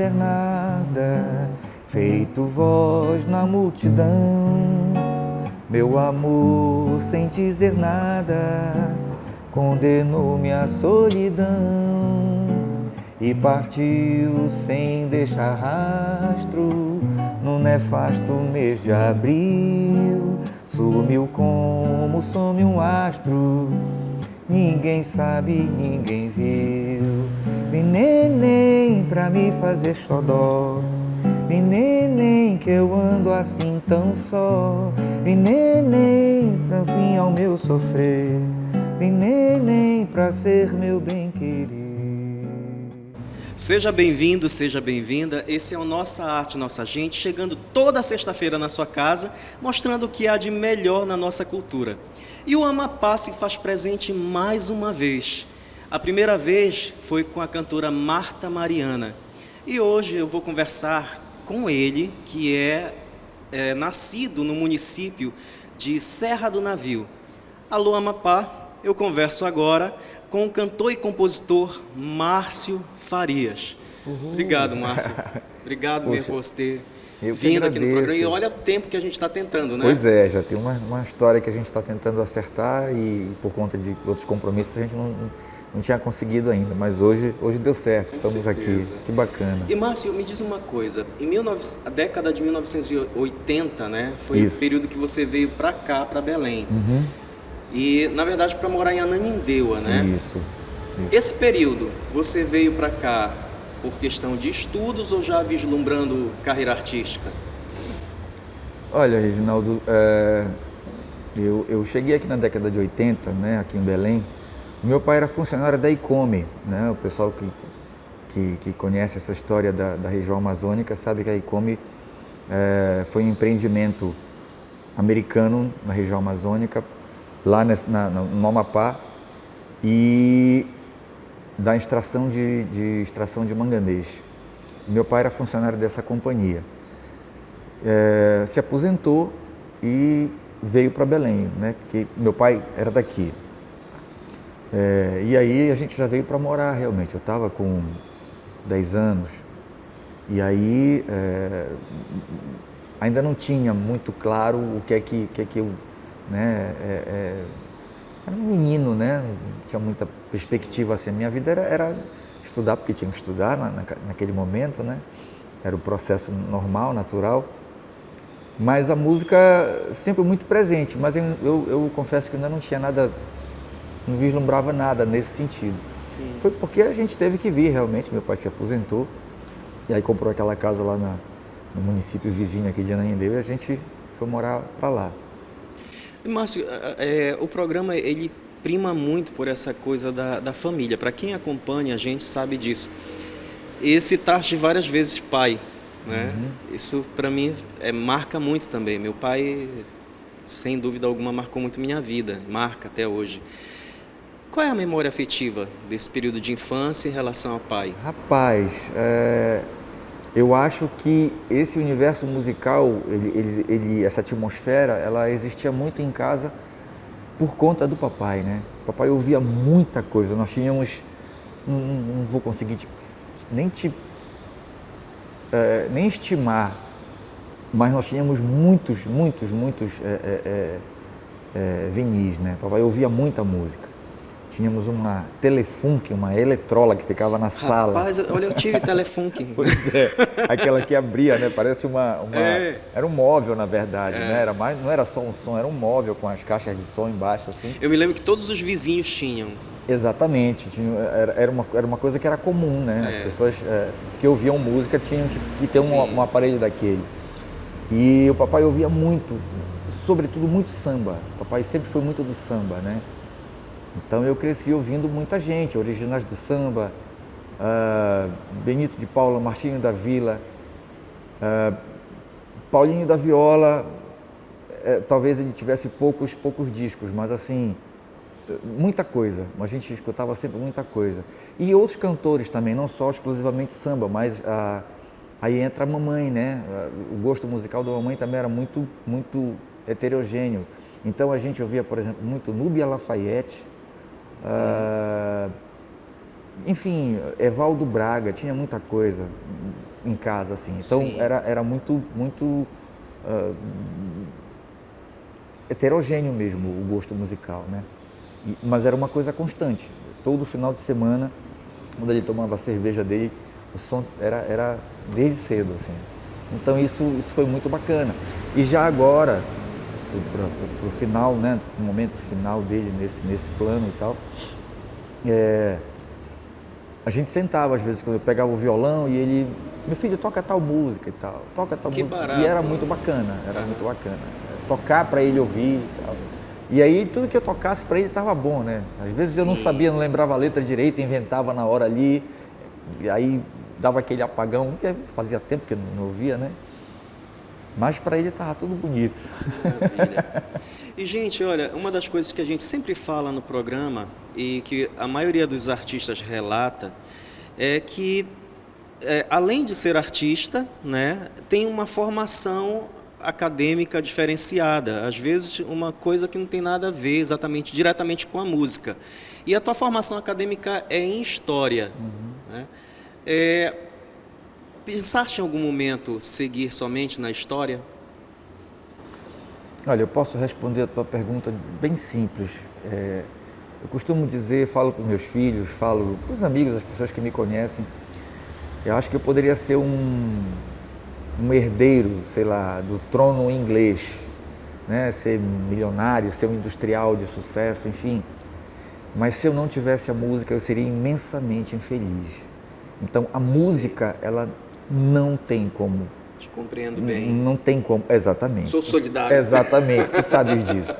dizer nada, feito voz na multidão. Meu amor, sem dizer nada, condenou-me à solidão e partiu sem deixar rastro no nefasto mês de abril. Sumiu como some um astro, ninguém sabe, ninguém viu. Vem neném pra me fazer xodó, vem neném que eu ando assim tão só. Vem neném pra vir ao meu sofrer, vem neném pra ser meu bem-querer. Seja bem-vindo, seja bem-vinda. Esse é o Nossa Arte, Nossa Gente, chegando toda sexta-feira na sua casa, mostrando o que há de melhor na nossa cultura. E o Amapá se faz presente mais uma vez. A primeira vez foi com a cantora Marta Mariana. E hoje eu vou conversar com ele, que é nascido no município de Serra do Navio. Alô, Amapá, eu converso agora com o cantor e compositor Márcio Farias. Uhul. Obrigado, Márcio. Obrigado mesmo por você ter vindo aqui no programa. E olha o tempo que a gente está tentando, né? Pois é, já tem uma história que a gente está tentando acertar e por conta de outros compromissos a gente não tinha conseguido ainda, mas hoje deu certo, estamos aqui, que bacana. E Márcio, me diz uma coisa, a década de 1980, né, foi Isso. o período que você veio para cá, para Belém. Uhum. E, na verdade, para morar em Ananindeua, né? Isso. Esse período, você veio para cá por questão de estudos ou já vislumbrando carreira artística? Olha, Reginaldo, eu cheguei aqui na década de 80, né, aqui em Belém. Meu pai era funcionário da ICOME, né? O pessoal que conhece essa história da região amazônica sabe que a ICOME foi um empreendimento americano na região amazônica, lá no Amapá, e da extração de manganês. Meu pai era funcionário dessa companhia. Se aposentou e veio para Belém, né? Que meu pai era daqui. E aí a gente já veio para morar realmente. Eu estava com 10 anos e aí ainda não tinha muito claro o que é que eu, né? Era um menino, né? Não tinha muita perspectiva assim. A minha vida era estudar porque tinha que estudar naquele momento, né? Era o processo normal, natural. Mas a música sempre muito presente. Mas eu confesso que ainda não tinha nada. Não vislumbrava nada nesse sentido. Sim. Foi porque a gente teve que vir realmente, meu pai se aposentou e aí comprou aquela casa lá no município vizinho aqui de Ananindeua e a gente foi morar para lá. E, Márcio, o programa ele prima muito por essa coisa da família. Para quem acompanha a gente sabe disso. E citar-te várias vezes pai, né? Uhum. Isso para mim marca muito também. Meu pai, sem dúvida alguma, marcou muito minha vida, marca até hoje. Qual é a memória afetiva desse período de infância em relação ao pai? Rapaz, eu acho que esse universo musical, essa atmosfera, ela existia muito em casa por conta do papai, né? O papai ouvia muita coisa. Nós tínhamos, não vou conseguir nem estimar, mas nós tínhamos muitos vinis, né? O papai ouvia muita música. Tínhamos uma Telefunk, uma eletrola que ficava na sala. Rapaz, olha, eu tive Telefunk. Pois é, aquela que abria, né? Parece Era um móvel, na verdade, né? Não era só um som, era um móvel com as caixas de som embaixo, assim. Eu me lembro que todos os vizinhos tinham. Exatamente, era uma coisa que era comum, né? As pessoas que ouviam música tinham que ter um aparelho daquele. E o papai ouvia muito, sobretudo muito samba. O papai sempre foi muito do samba, né? Então eu cresci ouvindo muita gente, originais do samba, Benito de Paula, Martinho da Vila, Paulinho da Viola. Talvez ele tivesse poucos discos, mas assim, muita coisa. A gente escutava sempre muita coisa. E outros cantores também, não só exclusivamente samba, mas aí entra a mamãe, né? O gosto musical da mamãe também era muito heterogêneo. Então a gente ouvia, por exemplo, muito Núbia Lafayette, enfim, Evaldo Braga, tinha muita coisa. em casa, assim. Então Sim. era muito heterogêneo mesmo o gosto musical, né? Mas era uma coisa constante. Todo final de semana, quando ele tomava a cerveja dele, o som era desde cedo, assim. Então isso foi muito bacana. E já agora, pro final, né, no momento final dele nesse plano e tal, a gente sentava às vezes quando eu pegava o violão e ele, meu filho, toca tal música e tal, toca tal Que música. barato. E era muito bacana, muito bacana. Tocar para ele ouvir e tal. E aí tudo que eu tocasse para ele estava bom, né? Às vezes eu não Sim. sabia, não lembrava a letra direito, inventava na hora ali, e aí dava aquele apagão, que fazia tempo que eu não ouvia, né? Mas para ele estava tudo bonito. Maravilha. E, gente, olha, uma das coisas que a gente sempre fala no programa e que a maioria dos artistas relata é que, além de ser artista, né, tem uma formação acadêmica diferenciada. Às vezes, uma coisa que não tem nada a ver exatamente, diretamente com a música. E a tua formação acadêmica é em História. Né? Pensaste em algum momento seguir somente na História? Olha, eu posso responder a tua pergunta bem simples. Eu costumo dizer, falo para os meus filhos, falo para os amigos, as pessoas que me conhecem, eu acho que eu poderia ser um herdeiro, sei lá, do trono inglês, né? Ser milionário, ser um industrial de sucesso, enfim. Mas se eu não tivesse a música, eu seria imensamente infeliz. Então, a música, ela não tem como. Te compreendo bem. Não tem como, exatamente. Sou solidário. Exatamente, tu sabes disso.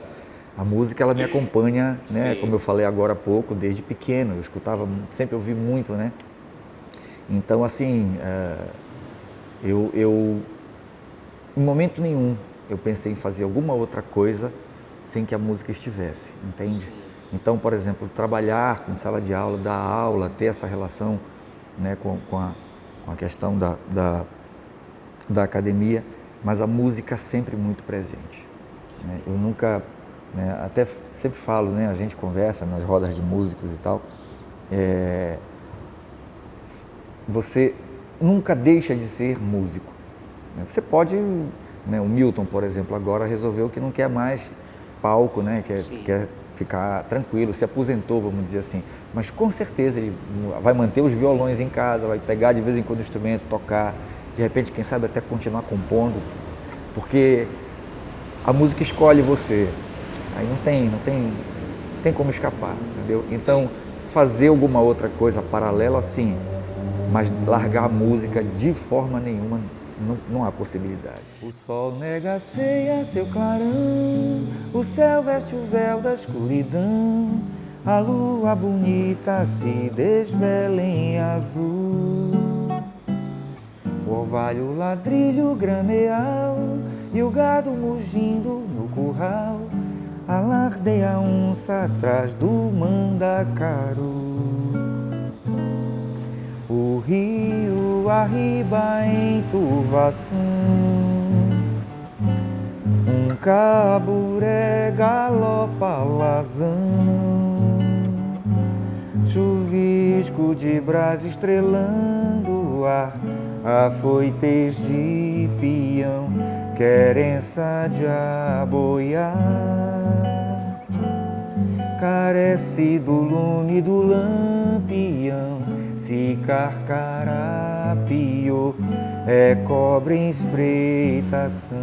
A música, ela me acompanha, né? Sim. Como eu falei agora há pouco, desde pequeno. Eu escutava, sempre ouvi muito, né? Então, assim, em momento nenhum, eu pensei em fazer alguma outra coisa sem que a música estivesse, entende? Sim. Então, por exemplo, trabalhar com sala de aula, dar aula, ter essa relação, né, com a questão da academia, mas a música sempre muito presente. Né? Eu nunca, né, até sempre falo, né, a gente conversa nas rodas de músicos e tal, você nunca deixa de ser músico. Né? Você pode, né, o Milton, por exemplo, agora resolveu que não quer mais palco, né, quer ficar tranquilo, se aposentou, vamos dizer assim. Mas com certeza ele vai manter os violões em casa, vai pegar de vez em quando o instrumento, tocar, de repente, quem sabe até continuar compondo, porque a música escolhe você. Aí não tem como escapar, entendeu? Então, fazer alguma outra coisa paralela, sim, mas largar a música de forma nenhuma, não há possibilidade. O sol nega a ceia, seu clarão, o céu veste o véu da escuridão, a lua bonita se desvela em azul. O orvalho, o ladrilho, o grameal e o gado mugindo no curral, alardeia a onça atrás do mandacaru. O rio arriba em turvação, um caburé galopa alazão, chuvisco de brasa estrelando o ar, afoites de peão, querença de aboiar, carece do lume do lampião, se carcarapiou, é cobre em espreitação.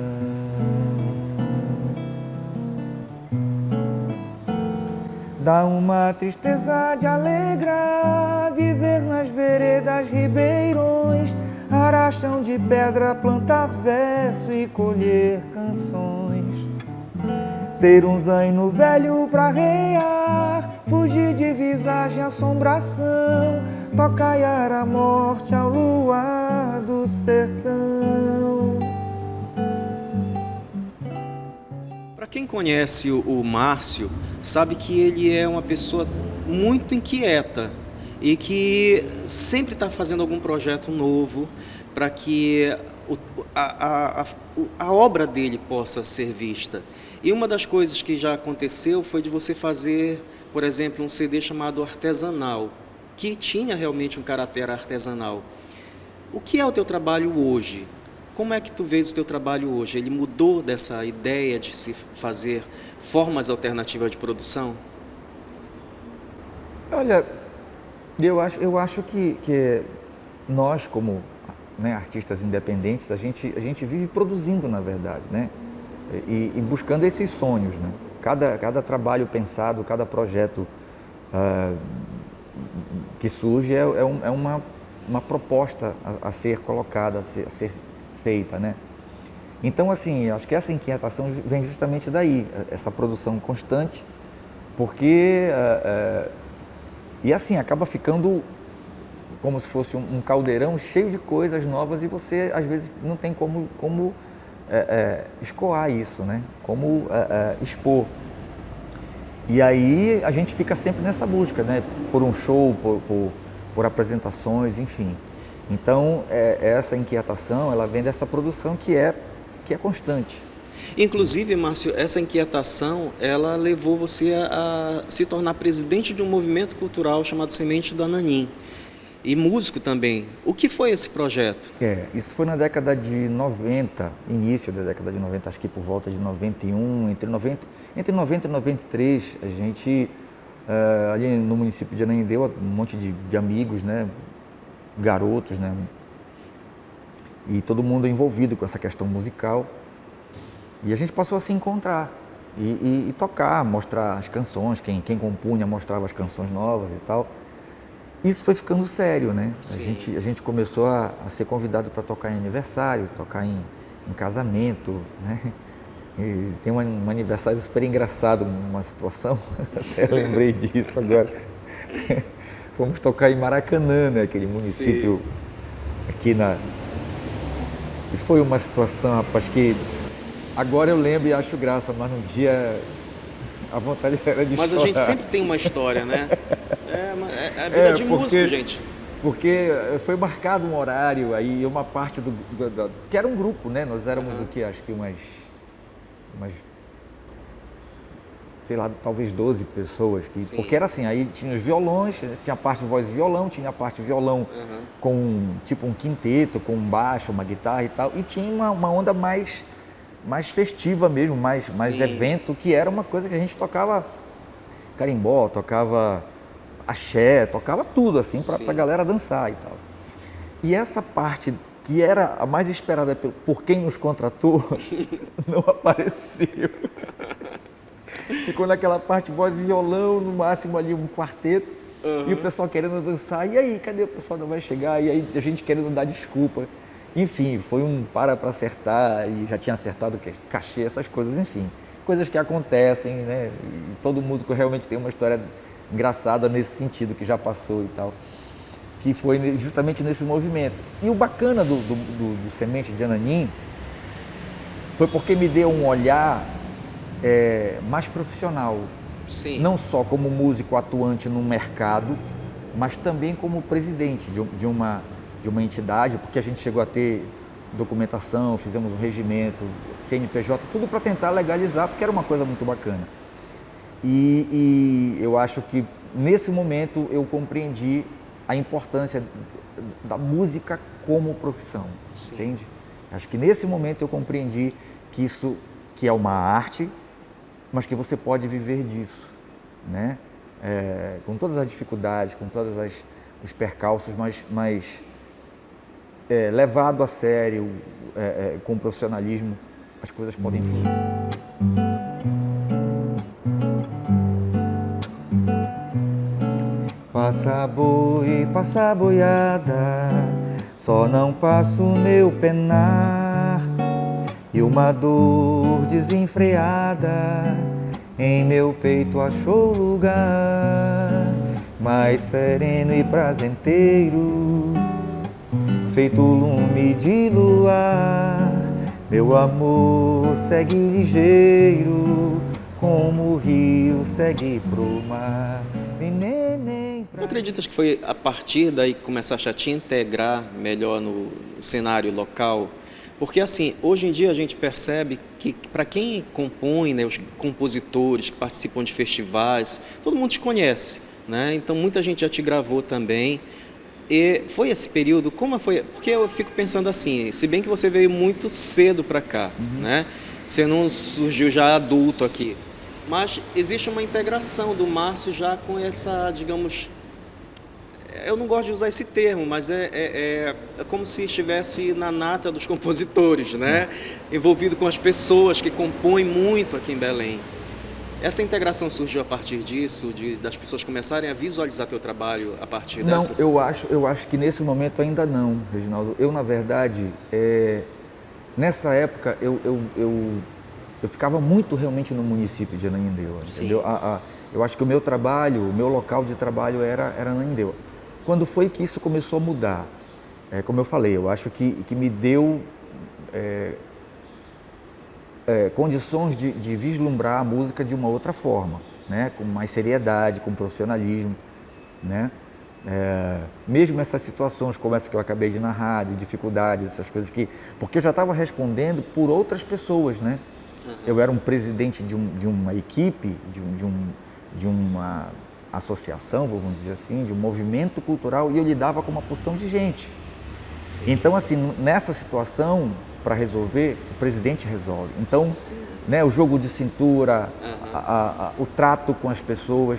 Dá uma tristeza de alegrar, viver nas veredas ribeirões, arachão de pedra, plantar verso e colher canções. Ter um zaino velho pra rear, fugir de visagem, assombração, tocaiar a morte ao luar do sertão. Para quem conhece o Márcio, sabe que ele é uma pessoa muito inquieta e que sempre está fazendo algum projeto novo para que a obra dele possa ser vista. E uma das coisas que já aconteceu foi de você fazer, por exemplo, um CD chamado Artesanal, que tinha realmente um caráter artesanal. O que é o teu trabalho hoje? Como é que tu vês o teu trabalho hoje? Ele mudou dessa ideia de se fazer formas alternativas de produção? Olha, eu acho que nós, como, né, artistas independentes, a gente vive produzindo, na verdade, né? E buscando esses sonhos, né? Cada trabalho pensado, cada projeto ah, que surge é uma proposta a ser colocada, a ser feita, né? Então, assim, acho que essa inquietação vem justamente daí, essa produção constante, porque, e assim, acaba ficando como se fosse um caldeirão cheio de coisas novas e você, às vezes, não tem como escoar isso, né? Como expor. E aí a gente fica sempre nessa busca, né? Por um show, por apresentações, enfim. Então, essa inquietação, ela vem dessa produção que é constante. Inclusive, Márcio, essa inquietação, ela levou você a se tornar presidente de um movimento cultural chamado Semente do Ananim. E músico também. O que foi esse projeto? Isso foi na década de 90, início da década de 90, acho que por volta de 91, entre 90 e 93, a gente, ali no município de Ananindeua, um monte de amigos, né, garotos, né, e todo mundo envolvido com essa questão musical. E a gente passou a se encontrar e tocar, mostrar as canções, quem compunha mostrava as canções novas e tal. Isso foi ficando sério, né? A gente começou a ser convidado para tocar em aniversário, tocar em casamento, né? E tem um aniversário super engraçado, uma situação, até lembrei disso agora. Fomos tocar em Maracanã, né? Aquele município aqui na... E foi uma situação, rapaz, que agora eu lembro e acho graça, mas no dia a vontade era de Mas chorar. a gente sempre tem uma história, né? É a vida de músico, gente. Porque foi marcado um horário, aí uma parte que era um grupo, né? Nós éramos o quê? Acho que umas, sei lá, talvez 12 pessoas. Porque era assim, aí tinha os violões, tinha a parte voz e violão, tinha a parte violão com tipo um quinteto, com um baixo, uma guitarra e tal. E tinha uma onda mais festiva mesmo, mais evento, que era uma coisa que a gente tocava carimbó, tocava axé, tocava tudo assim pra galera dançar e tal. E essa parte que era a mais esperada por quem nos contratou, não apareceu. Ficou naquela parte voz e violão, no máximo ali um quarteto, e o pessoal querendo dançar, e aí, cadê o pessoal, não vai chegar? E aí a gente querendo dar desculpa. Enfim, foi um para acertar, e já tinha acertado cachê, essas coisas, enfim. Coisas que acontecem, né? E todo músico realmente tem uma história engraçada nesse sentido, que já passou e tal. Que foi justamente nesse movimento. E o bacana do Semente de Ananim foi porque me deu um olhar mais profissional. Sim. Não só como músico atuante no mercado, mas também como presidente de uma entidade, porque a gente chegou a ter documentação, fizemos um regimento, CNPJ, tudo para tentar legalizar, porque era uma coisa muito bacana. E eu acho que nesse momento eu compreendi a importância da música como profissão, entende? Acho que nesse momento eu compreendi que isso que é uma arte, mas que você pode viver disso, né? Com todas as dificuldades, com todos os percalços, mas levado a sério, com profissionalismo, as coisas podem fluir. Passa boi, passa boiada, só não passo meu penar, e uma dor desenfreada em meu peito achou lugar, mais sereno e prazenteiro, feito lume de luar, meu amor segue ligeiro, como o rio segue pro mar. Tu acreditas que foi a partir daí que começaste a te integrar melhor no cenário local? Porque assim, hoje em dia a gente percebe que para quem compõe, né, os compositores que participam de festivais, todo mundo te conhece, né? Então muita gente já te gravou também. E foi esse período, como foi? Porque eu fico pensando assim, se bem que você veio muito cedo para cá, né? Você não surgiu já adulto aqui, mas existe uma integração do Márcio já com essa, digamos, eu não gosto de usar esse termo, mas é como se estivesse na nata dos compositores, né? Envolvido com as pessoas que compõem muito aqui em Belém. Essa integração surgiu a partir disso, das pessoas começarem a visualizar teu trabalho a partir Não, dessas... eu acho que nesse momento ainda não, Reginaldo. Eu, na verdade, nessa época, eu ficava muito realmente no município de Ananindeua, entendeu? Eu acho que o meu trabalho, o meu local de trabalho era Ananindeua. Quando foi que isso começou a mudar? Como eu falei, eu acho que me deu condições de vislumbrar a música de uma outra forma, né? Com mais seriedade, com profissionalismo, né? Mesmo essas situações como essa que eu acabei de narrar, de dificuldades, essas coisas porque eu já estava respondendo por outras pessoas, né? Eu era um presidente de uma equipe, de uma associação, vamos dizer assim, de um movimento cultural, e eu lidava com uma porção de gente. Sim. Então, assim, nessa situação, para resolver, o presidente resolve. Então, né, o jogo de cintura, o trato com as pessoas,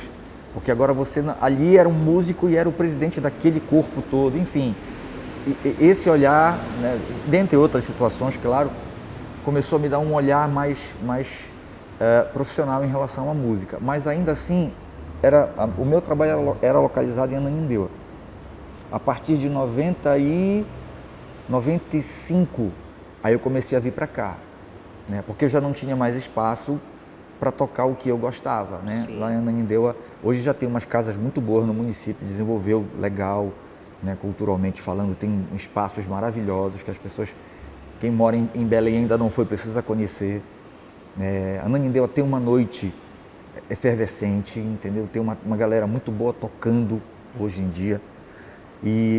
porque agora você ali era um músico e era o presidente daquele corpo todo, enfim. Esse olhar, né, dentre outras situações, claro, começou a me dar um olhar mais profissional em relação à música. Mas ainda assim, o meu trabalho era localizado em Ananindeua. A partir de 95, aí eu comecei a vir para cá, né? Porque eu já não tinha mais espaço para tocar o que eu gostava, né? Sim. Lá em Ananindeua, hoje já tem umas casas muito boas no município, desenvolveu legal, né? Culturalmente falando, tem espaços maravilhosos que as pessoas, quem mora em Belém ainda não foi, precisa conhecer. Ananindeua tem uma noite efervescente, entendeu? Tem uma galera muito boa tocando hoje em dia.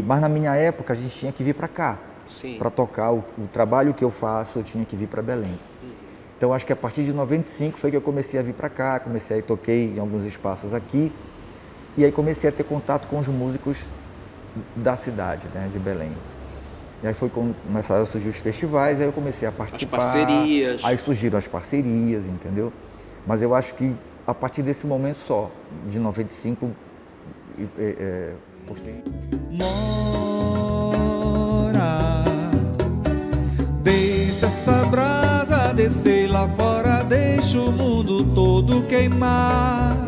Mas na minha época a gente tinha que vir para cá, para tocar o trabalho que eu faço, eu tinha que vir para Belém. Então acho que a partir de 95 foi que eu comecei a vir para cá, toquei em alguns espaços aqui, e aí comecei a ter contato com os músicos da cidade, né, de Belém. E aí foi quando começaram a surgir os festivais, aí eu comecei a participar. As parcerias. Aí surgiram as parcerias, entendeu? Mas eu acho que a partir desse momento só, de 95, postei. Mora, deixa essa brasa descer lá fora, deixa o mundo todo queimar.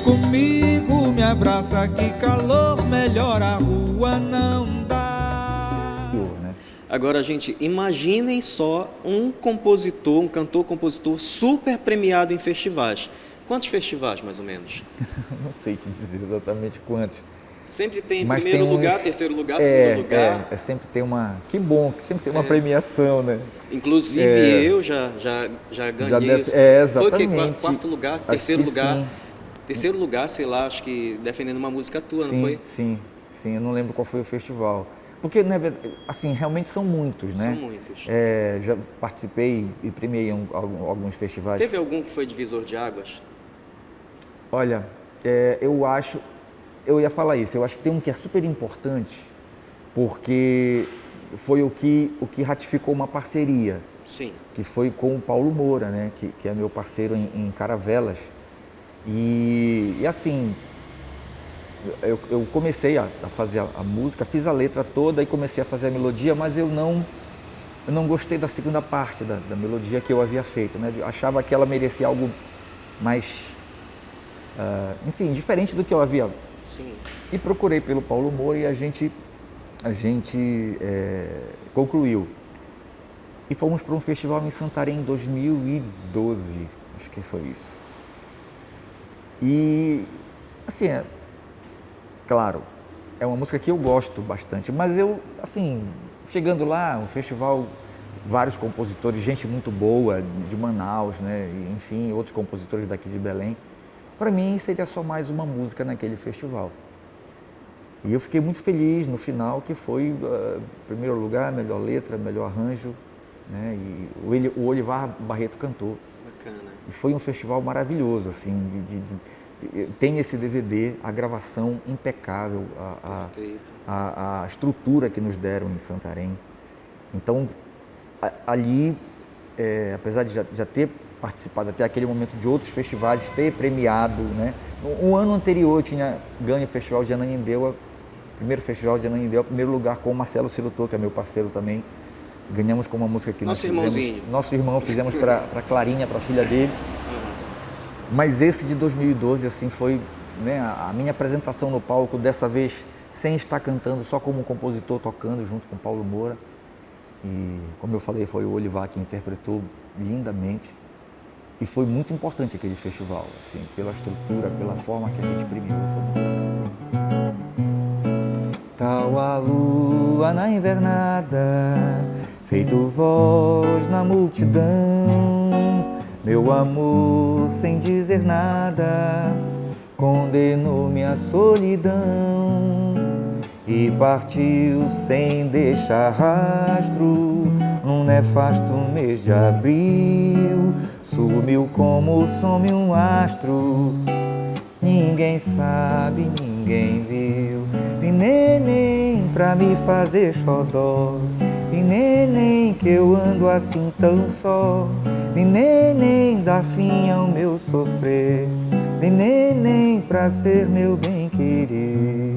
Comigo, me abraça, que calor, melhor a rua não dá. Agora, gente, imaginem só um compositor, um cantor-compositor super premiado em festivais. Quantos festivais, mais ou menos? Não sei te dizer exatamente quantos. Sempre tem primeiro lugar, terceiro lugar, segundo lugar. Sempre tem uma... Que bom, que sempre tem uma premiação, né? Inclusive eu já ganhei isso. Exatamente. Foi o quê? Quarto lugar, terceiro lugar? Sim. Terceiro lugar, sei lá, acho que defendendo uma música tua, não foi? Sim, eu não lembro qual foi o festival. Porque, né, assim, realmente são muitos, né? São muitos. Já participei e premiei alguns festivais. Teve algum que foi divisor de águas? Olha, eu ia falar isso, eu acho que tem um que é super importante, porque foi o que ratificou uma parceria. Sim. Que foi com o Paulo Moura, né? Que é meu parceiro em Caravelas. E assim, eu comecei a fazer a música, fiz a letra toda e comecei a fazer a melodia, mas eu não gostei da segunda parte da melodia que eu havia feito, né? Eu achava que ela merecia algo mais, enfim, diferente do que eu havia. Sim. E procurei pelo Paulo Moura e a gente concluiu. E fomos para um festival em Santarém em 2012, acho que foi isso. E, assim, claro, é uma música que eu gosto bastante, mas eu, assim, chegando lá, um festival, vários compositores, gente muito boa, de Manaus, né, e, enfim, outros compositores daqui de Belém, para mim seria só mais uma música naquele festival. E eu fiquei muito feliz no final, que foi primeiro lugar, melhor letra, melhor arranjo, né? E o Olivar Barreto cantou. Bacana. E foi um festival maravilhoso, assim, tem esse DVD, a gravação impecável, Perfeito. a estrutura que nos deram em Santarém. Então, ali, apesar de já ter participado até aquele momento de outros festivais, ter premiado, né? Um ano anterior eu tinha ganho o Festival de Ananindeua, primeiro Festival de Ananindeua, primeiro lugar com o Marcelo Siruto, que é meu parceiro também. Ganhamos com uma música que Nosso irmãozinho. Nosso irmão, fizemos para Clarinha, para a filha dele. Mas esse de 2012, assim, foi, né, a minha apresentação no palco, dessa vez sem estar cantando, só como compositor tocando junto com Paulo Moura. E, como eu falei, foi o Olivar que interpretou lindamente. E foi muito importante aquele festival, assim, pela estrutura, pela forma que a gente premiou. Foi muito legal. Tal a lua na invernada, feito voz na multidão, meu amor sem dizer nada, condenou-me à solidão e partiu sem deixar rastro, num nefasto mês de abril, sumiu como some um astro, ninguém sabe, ninguém viu, e neném pra me fazer xodó, e neném que eu ando assim tão só, e neném dá fim ao meu sofrer, e neném pra ser meu bem querer.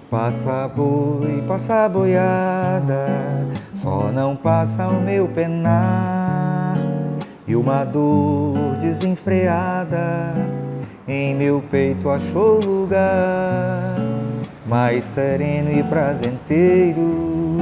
Passa boi, passa boiada, só não passa o meu penar, e uma dor desenfreada em meu peito achou lugar, mais sereno e prazenteiro,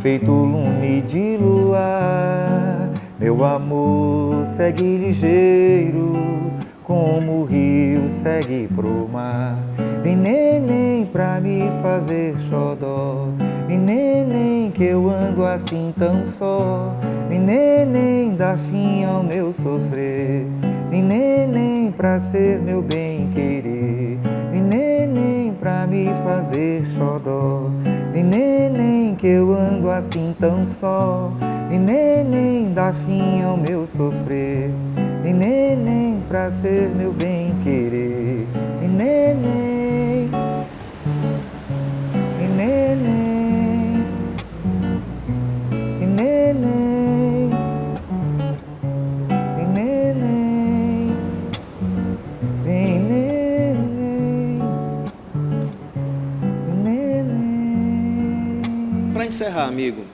feito lume de luar. Meu amor segue ligeiro, como o rio segue pro mar. E neném pra me fazer xodó, e neném que eu ando assim tão só, e neném dá fim ao meu sofrer, e neném pra ser meu bem querer, e neném pra me fazer xodó, e neném que eu ando assim tão só, e neném dá fim ao meu sofrer, e neném pra ser meu bem querer, e neném, e neném, e neném, e neném, e neném, e neném. Para encerrar, amigo,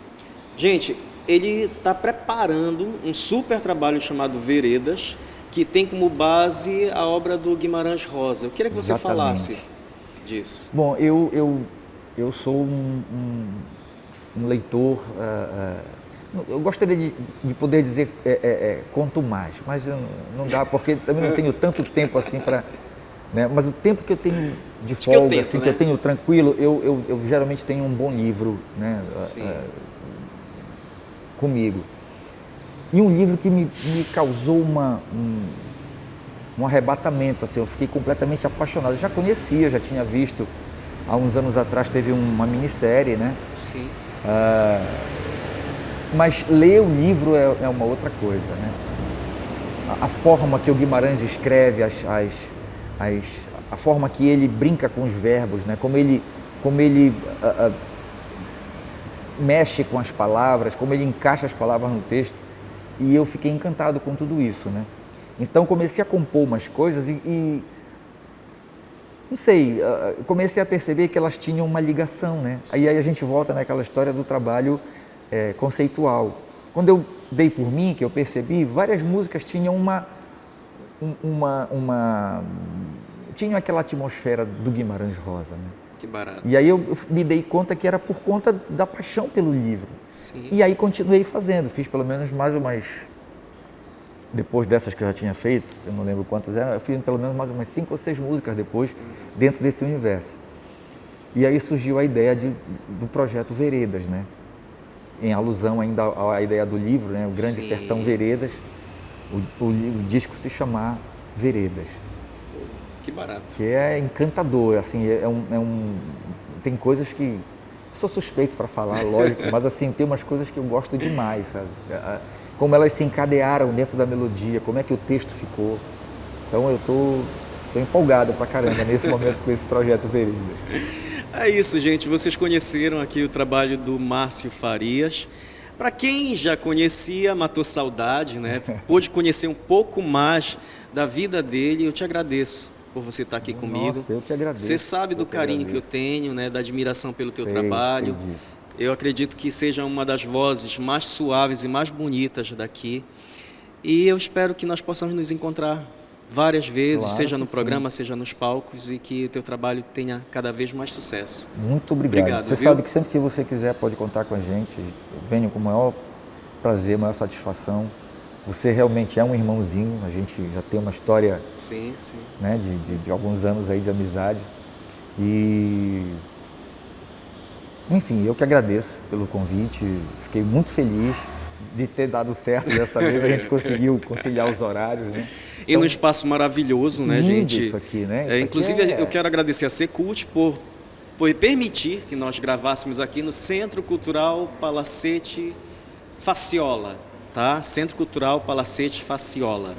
gente, ele está preparando um super trabalho chamado Veredas, que tem como base a obra do Guimarães Rosa. Eu queria que você Exatamente. falasse disso. Bom, eu sou um leitor, eu gostaria de poder dizer quanto mais, mas não dá, porque também não tenho tanto tempo assim para... Né? Mas o tempo que eu tenho de Acho que eu folga, tento, assim, né? que eu tenho tranquilo, eu geralmente tenho um bom livro, né? Comigo. E um livro que me causou um arrebatamento, assim, eu fiquei completamente apaixonado. Eu já conhecia, já tinha visto, há uns anos atrás teve uma minissérie, né? Sim. Mas ler o livro é uma outra coisa, né? A forma que o Guimarães escreve, a forma que ele brinca com os verbos, né? Como ele mexe com as palavras, como ele encaixa as palavras no texto, e eu fiquei encantado com tudo isso, né? Então comecei a compor umas coisas e não sei, comecei a perceber que elas tinham uma ligação, né? Aí a gente volta naquela história do trabalho conceitual. Quando eu dei por mim, que eu percebi, várias músicas tinham tinham aquela atmosfera do Guimarães Rosa, né? Que barato. E aí eu me dei conta que era por conta da paixão pelo livro. Sim. E aí continuei fazendo, fiz pelo menos mais umas, depois dessas que eu já tinha feito, eu não lembro quantas eram, eu fiz pelo menos mais umas 5 ou 6 músicas depois, dentro desse universo. E aí surgiu a ideia do projeto Veredas, né? Em alusão ainda à ideia do livro, né? O Grande Sim. Sertão Veredas, o disco se chamar Veredas. Que barato. Que é encantador, assim, tem coisas que sou suspeito para falar, lógico, mas assim, tem umas coisas que eu gosto demais, sabe? Como elas se encadearam dentro da melodia, como é que o texto ficou. Então eu tô empolgado pra caramba nesse momento com esse projeto Veredas. É isso, gente. Vocês conheceram aqui o trabalho do Márcio Farias. Para quem já conhecia, matou saudade, né? Pôde conhecer um pouco mais da vida dele. Eu te agradeço por você estar aqui comigo. Nossa, eu te agradeço. Você sabe do Eu te carinho que eu agradeço. tenho, né? Da admiração pelo teu Sei trabalho. disso. Eu acredito que seja uma das vozes mais suaves e mais bonitas daqui. E eu espero que nós possamos nos encontrar várias vezes, Claro seja no que programa, seja nos palcos, e que o teu trabalho tenha cada vez mais sucesso. Muito obrigado. Obrigado, Você viu? sabe que sempre que você quiser pode contar com a gente. Venho com o maior prazer, maior satisfação. Você realmente é um irmãozinho. A gente já tem uma história, Sim, sim. né, de alguns anos aí de amizade. E enfim, eu que agradeço pelo convite. Fiquei muito feliz de ter dado certo dessa vez. A gente conseguiu conciliar os horários, né? E num espaço maravilhoso, né, lindo gente? isso aqui, né? Isso Inclusive, aqui é- eu quero agradecer a Secult por permitir que nós gravássemos aqui no Centro Cultural Palacete Faciola, tá? Centro Cultural Palacete Faciola.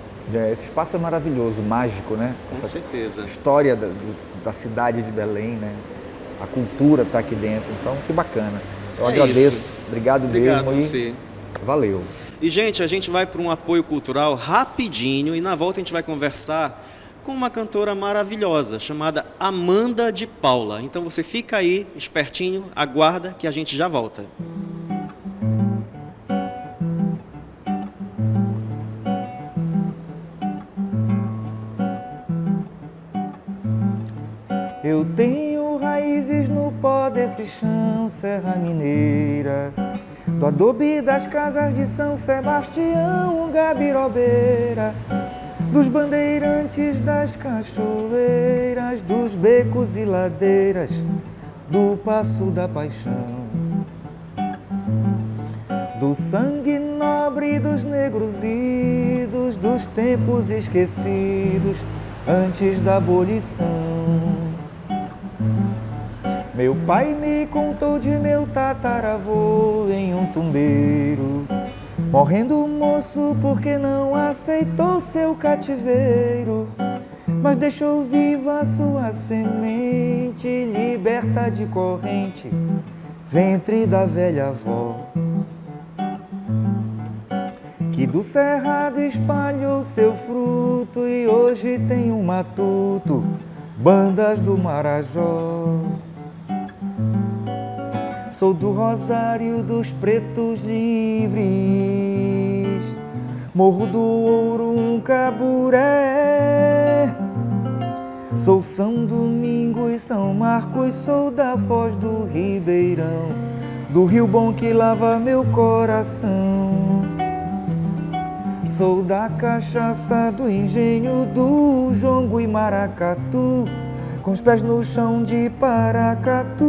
Esse espaço é maravilhoso, mágico, né? Com certeza. História da cidade de Belém, né? A cultura está aqui dentro, então que bacana. Eu É agradeço, isso. obrigado Obrigado a mesmo você. e valeu. E, gente, a gente vai para um apoio cultural rapidinho e na volta a gente vai conversar com uma cantora maravilhosa chamada Amanda de Paula. Então você fica aí, espertinho, aguarda que a gente já volta. Eu tenho raízes no pó desse chão, Serra Mineira, do adobe das casas de São Sebastião, Gabirobeira, dos bandeirantes das cachoeiras, dos becos e ladeiras, do Passo da Paixão, do sangue nobre dos negros idos, dos tempos esquecidos antes da abolição. Meu pai me contou de meu tataravô em um tumbeiro, morrendo moço porque não aceitou seu cativeiro, mas deixou viva sua semente, liberta de corrente, ventre da velha avó, que do cerrado espalhou seu fruto e hoje tem um matuto, bandas do Marajó. Sou do Rosário dos Pretos Livres, Morro do Ouro, Caburé. Sou São Domingos, São Marcos, sou da Foz do Ribeirão, do rio bom que lava meu coração. Sou da cachaça do engenho do jongo e maracatu, com os pés no chão de Paracatu.